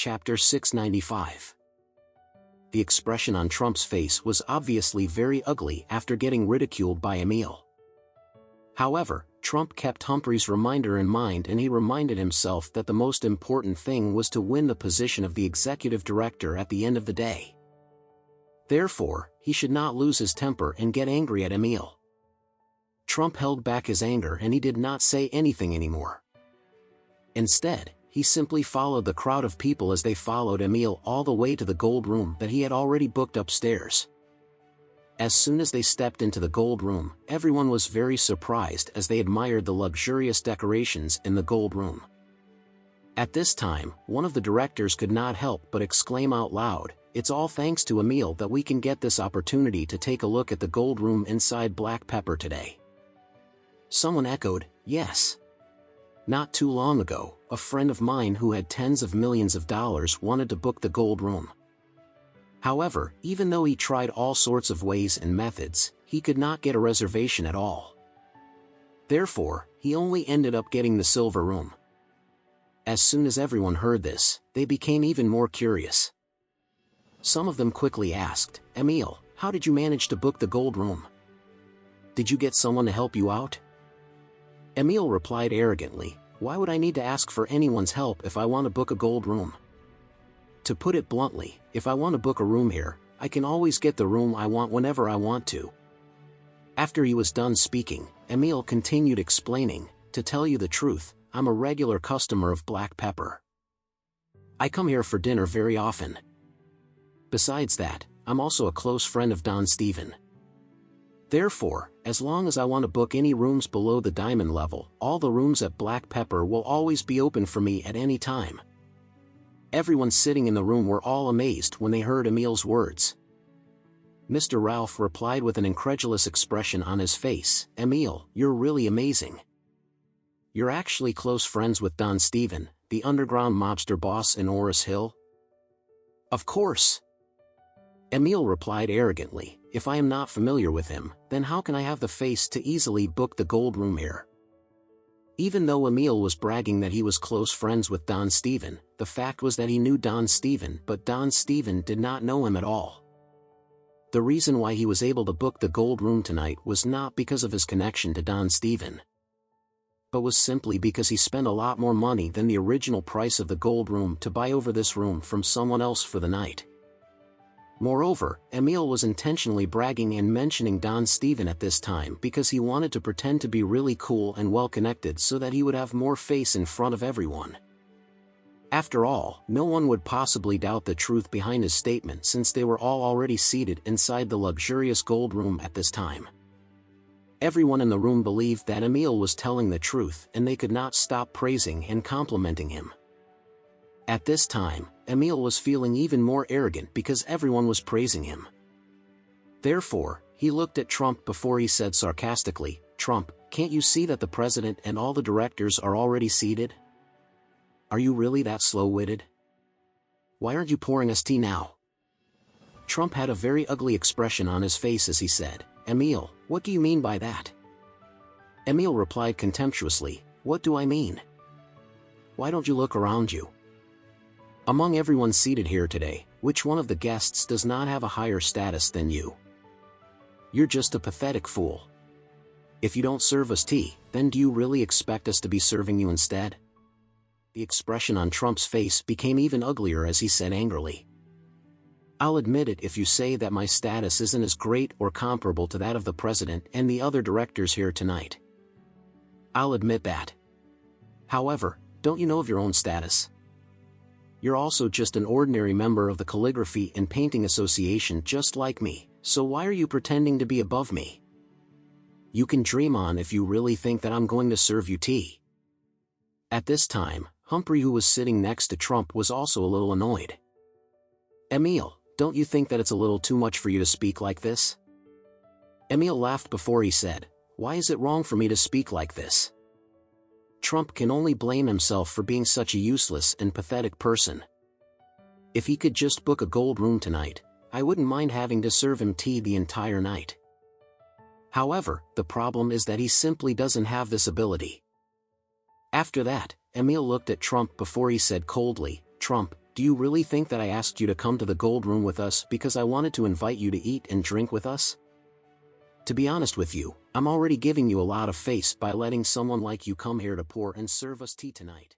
Chapter 695. The expression on Trump's face was obviously very ugly after getting ridiculed by Emil. However, Trump kept Humphrey's reminder in mind, and he reminded himself that the most important thing was to win the position of the executive director at the end of the day. Therefore, he should not lose his temper and get angry at Emil. Trump held back his anger and he did not say anything anymore. Instead, he simply followed the crowd of people as they followed Emil all the way to the gold room that he had already booked upstairs. As soon as they stepped into the gold room, everyone was very surprised as they admired the luxurious decorations in the gold room. At this time, one of the directors could not help but exclaim out loud, "It's all thanks to Emil that we can get this opportunity to take a look at the gold room inside Black Pepper today." Someone echoed, "Yes." Not too long ago, a friend of mine who had tens of millions of dollars wanted to book the gold room. However, even though he tried all sorts of ways and methods, he could not get a reservation at all. Therefore, he only ended up getting the silver room. As soon as everyone heard this, they became even more curious. Some of them quickly asked, "Emil, how did you manage to book the gold room? Did you get someone to help you out?" Emil replied arrogantly, "Why would I need to ask for anyone's help if I want to book a gold room? To put it bluntly, if I want to book a room here, I can always get the room I want whenever I want to." After he was done speaking, Emil continued explaining, "To tell you the truth, I'm a regular customer of Black Pepper. I come here for dinner very often. Besides that, I'm also a close friend of Don Steven. Therefore, as long as I want to book any rooms below the diamond level, all the rooms at Black Pepper will always be open for me at any time." Everyone sitting in the room were all amazed when they heard Emil's words. Mr. Ralph replied with an incredulous expression on his face, "Emil, you're really amazing. You're actually close friends with Don Steven, the underground mobster boss in Oris Hill?" "Of course." Emil replied arrogantly, "If I am not familiar with him, then how can I have the face to easily book the gold room here?" Even though Emil was bragging that he was close friends with Don Steven, the fact was that he knew Don Steven, but Don Steven did not know him at all. The reason why he was able to book the gold room tonight was not because of his connection to Don Steven, but was simply because he spent a lot more money than the original price of the gold room to buy over this room from someone else for the night. Moreover, Emil was intentionally bragging and mentioning Don Steven at this time because he wanted to pretend to be really cool and well-connected so that he would have more face in front of everyone. After all, no one would possibly doubt the truth behind his statement since they were all already seated inside the luxurious gold room at this time. Everyone in the room believed that Emil was telling the truth and they could not stop praising and complimenting him. At this time, Emil was feeling even more arrogant because everyone was praising him. Therefore, he looked at Trump before he said sarcastically, "Trump, can't you see that the president and all the directors are already seated? Are you really that slow-witted? Why aren't you pouring us tea now?" Trump had a very ugly expression on his face as he said, "Emil, what do you mean by that?" Emil replied contemptuously, "What do I mean? Why don't you look around you? Among everyone seated here today, which one of the guests does not have a higher status than you? You're just a pathetic fool. If you don't serve us tea, then do you really expect us to be serving you instead?" The expression on Trump's face became even uglier as he said angrily, "I'll admit it if you say that my status isn't as great or comparable to that of the president and the other directors here tonight. I'll admit that. However, don't you know of your own status? You're also just an ordinary member of the Calligraphy and Painting Association just like me, so why are you pretending to be above me? You can dream on if you really think that I'm going to serve you tea." At this time, Humphrey, who was sitting next to Trump, was also a little annoyed. "Emil, don't you think that it's a little too much for you to speak like this?" Emil laughed before he said, "Why is it wrong for me to speak like this? Trump can only blame himself for being such a useless and pathetic person. If he could just book a gold room tonight, I wouldn't mind having to serve him tea the entire night. However, the problem is that he simply doesn't have this ability." After that, Emil looked at Trump before he said coldly, "Trump, Do you really think that I asked you to come to the gold room with us because I wanted to invite you to eat and drink with us? To be honest with you, I'm already giving you a lot of face by letting someone like you come here to pour and serve us tea tonight.